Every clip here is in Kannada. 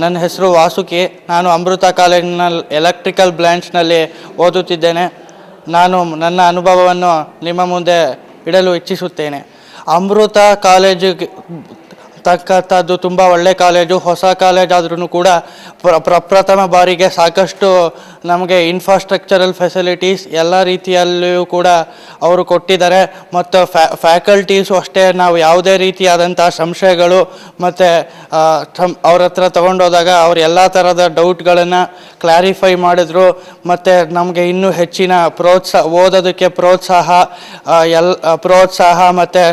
ನನ್ನ ಹೆಸರು ವಾಸುಕಿ. ನಾನು ಅಮೃತ ಕಾಲೇಜಿನಲ್ಲಿ ಎಲೆಕ್ಟ್ರಿಕಲ್ ಬ್ರಾಂಚ್ನಲ್ಲಿ ಓದುತ್ತಿದ್ದೇನೆ. ನಾನು ನನ್ನ ಅನುಭವವನ್ನು ನಿಮ್ಮ ಮುಂದೆ ಇಡಲು ಇಚ್ಛಿಸುತ್ತೇನೆ. ಅಮೃತ ಕಾಲೇಜಿಗೆ ತಕ್ಕಂಥದ್ದು ತುಂಬ ಒಳ್ಳೆಯ ಕಾಲೇಜು. ಹೊಸ ಕಾಲೇಜ್ ಆದ್ರೂ ಕೂಡ ಪ್ರಪ್ರಥಮ ಬಾರಿಗೆ ಸಾಕಷ್ಟು ನಮಗೆ ಇನ್ಫ್ರಾಸ್ಟ್ರಕ್ಚರಲ್ ಫೆಸಿಲಿಟೀಸ್ ಎಲ್ಲ ರೀತಿಯಲ್ಲಿಯೂ ಕೂಡ ಅವರು ಕೊಟ್ಟಿದ್ದಾರೆ. ಮತ್ತು ಫ್ಯಾಕಲ್ಟೀಸು ಅಷ್ಟೇ. ನಾವು ಯಾವುದೇ ರೀತಿಯಾದಂಥ ಸಂಶಯಗಳು ಮತ್ತು ಅವ್ರ ಹತ್ರ ತೊಗೊಂಡೋದಾಗ ಅವ್ರು ಎಲ್ಲ ಥರದ ಡೌಟ್ಗಳನ್ನು ಕ್ಲಾರಿಫೈ ಮಾಡಿದ್ರು. ಮತ್ತು ನಮಗೆ ಇನ್ನೂ ಹೆಚ್ಚಿನ ಓದೋದಕ್ಕೆ ಪ್ರೋತ್ಸಾಹ ಮತ್ತು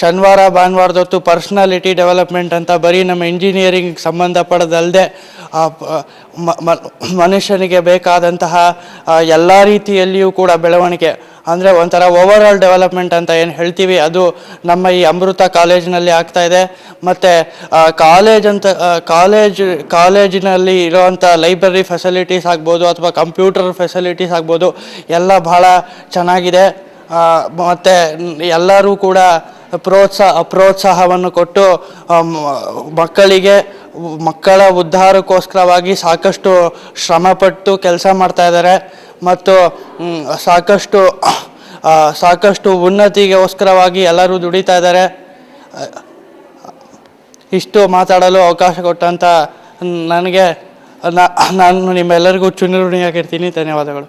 ಶನಿವಾರ ಭಾನುವಾರದೊತ್ತು ಪರ್ಸ್ನಾಲಿಟಿ ಡೆವಲಪ್ಮೆಂಟ್ ಅಂತ ಬರೀ ನಮ್ಮ ಇಂಜಿನಿಯರಿಂಗ್ ಸಂಬಂಧಪಡದಲ್ಲದೆ ಮನುಷ್ಯನಿಗೆ ಬೇಕಾದಂತಹ ಎಲ್ಲ ರೀತಿಯಲ್ಲಿಯೂ ಕೂಡ ಬೆಳವಣಿಗೆ, ಅಂದರೆ ಒಂಥರ ಓವರ್ ಆಲ್ ಡೆವಲಪ್ಮೆಂಟ್ ಅಂತ ಏನು ಹೇಳ್ತೀವಿ, ಅದು ನಮ್ಮ ಈ ಅಮೃತ ಕಾಲೇಜಿನಲ್ಲಿ ಆಗ್ತಾಯಿದೆ. ಮತ್ತು ಕಾಲೇಜಿನಲ್ಲಿ ಇರೋವಂಥ ಲೈಬ್ರರಿ ಫೆಸಿಲಿಟೀಸ್ ಆಗ್ಬೋದು ಅಥವಾ ಕಂಪ್ಯೂಟರ್ ಫೆಸಿಲಿಟೀಸ್ ಆಗ್ಬೋದು, ಎಲ್ಲ ಭಾಳ ಚೆನ್ನಾಗಿದೆ. ಮತ್ತು ಎಲ್ಲರೂ ಕೂಡ ಪ್ರೋತ್ಸಾಹವನ್ನು ಕೊಟ್ಟು ಮಕ್ಕಳ ಉದ್ಧಾರಕ್ಕೋಸ್ಕರವಾಗಿ ಸಾಕಷ್ಟು ಶ್ರಮಪಟ್ಟು ಕೆಲಸ ಮಾಡ್ತಾಯಿದ್ದಾರೆ. ಮತ್ತು ಸಾಕಷ್ಟು ಉನ್ನತಿಗೋಸ್ಕರವಾಗಿ ಎಲ್ಲರೂ ದುಡಿತಾ ಇದ್ದಾರೆ. ಇಷ್ಟು ಮಾತಾಡಲು ಅವಕಾಶ ಕೊಟ್ಟಂಥ ನನಗೆ ನಾನು ನಿಮ್ಮೆಲ್ಲರಿಗೂ ಚಿರಋಣಿಯಾಗಿರ್ತೀನಿ. ಧನ್ಯವಾದಗಳು.